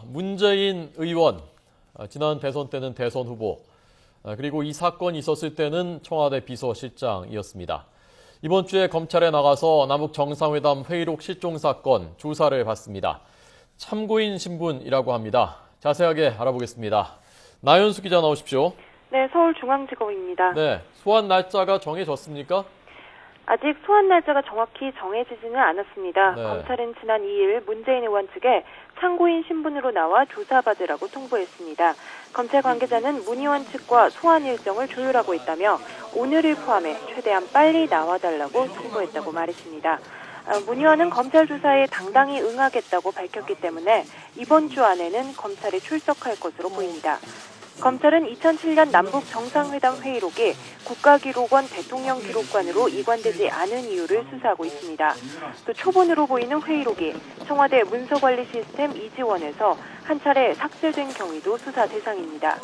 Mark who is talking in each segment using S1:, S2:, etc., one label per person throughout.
S1: 문재인 의원, 지난 대선 때는 대선 후보, 그리고 이 사건이 있었을 때는 청와대 비서실장이었습니다. 이번 주에 검찰에 나가서 남북 정상회담 회의록 실종 사건 조사를 받습니다. 참고인 신분이라고 합니다. 자세하게 알아보겠습니다. 나연수 기자 나오십시오.
S2: 네, 서울중앙지검입니다.
S1: 네, 소환 날짜가 정해졌습니까?
S2: 아직 소환 날짜가 정확히 정해지지는 않았습니다.
S1: 네.
S2: 검찰은 지난 2일 문재인 의원 측에 참고인 신분으로 나와 조사받으라고 통보했습니다. 검찰 관계자는 문 의원 측과 소환 일정을 조율하고 있다며 오늘을 포함해 최대한 빨리 나와달라고 통보했다고 말했습니다. 문 의원은 검찰 조사에 당당히 응하겠다고 밝혔기 때문에 이번 주 안에는 검찰에 출석할 것으로 보입니다. 검찰은 2007년 남북 정상회담 회의록이 국가기록원 대통령기록관으로 이관되지 않은 이유를 수사하고 있습니다. 또 초본으로 보이는 회의록이 청와대 문서관리 시스템 이지원에서 한 차례 삭제된 경위도 수사 대상입니다.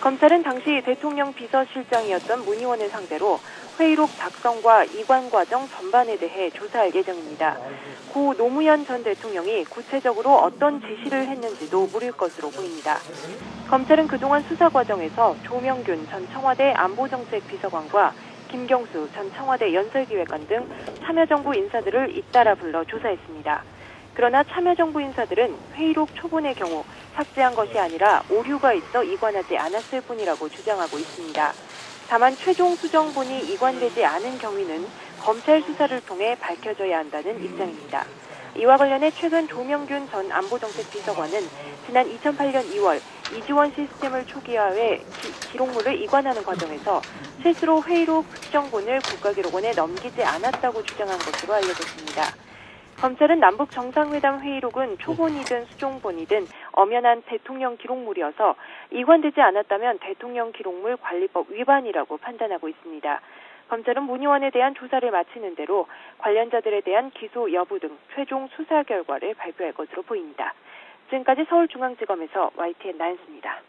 S2: 검찰은 당시 대통령 비서실장이었던 문 의원을 상대로 회의록 작성과 이관 과정 전반에 대해 조사할 예정입니다. 고 노무현 전 대통령이 구체적으로 어떤 지시를 했는지도 물을 것으로 보입니다. 검찰은 그동안 수사 과정에서 조명균 전 청와대 안보정책비서관과 김경수 전 청와대 연설기획관 등 참여정부 인사들을 잇따라 불러 조사했습니다. 그러나 참여정부 인사들은 회의록 초본의 경우 삭제한 것이 아니라 오류가 있어 이관하지 않았을 뿐이라고 주장하고 있습니다. 다만 최종 수정본이 이관되지 않은 경위는 검찰 수사를 통해 밝혀져야 한다는 입장입니다. 이와 관련해 최근 조명균 전 안보정책비서관은 지난 2008년 2월 이지원 시스템을 초기화해 기록물을 이관하는 과정에서 실수로 회의록 수정본을 국가기록원에 넘기지 않았다고 주장한 것으로 알려졌습니다. 검찰은 남북 정상회담 회의록은 초본이든 수정본이든 엄연한 대통령 기록물이어서 이관되지 않았다면 대통령 기록물 관리법 위반이라고 판단하고 있습니다. 검찰은 문 의원에 대한 조사를 마치는 대로 관련자들에 대한 기소 여부 등 최종 수사 결과를 발표할 것으로 보입니다. 지금까지 서울중앙지검에서 YTN 나연수입니다.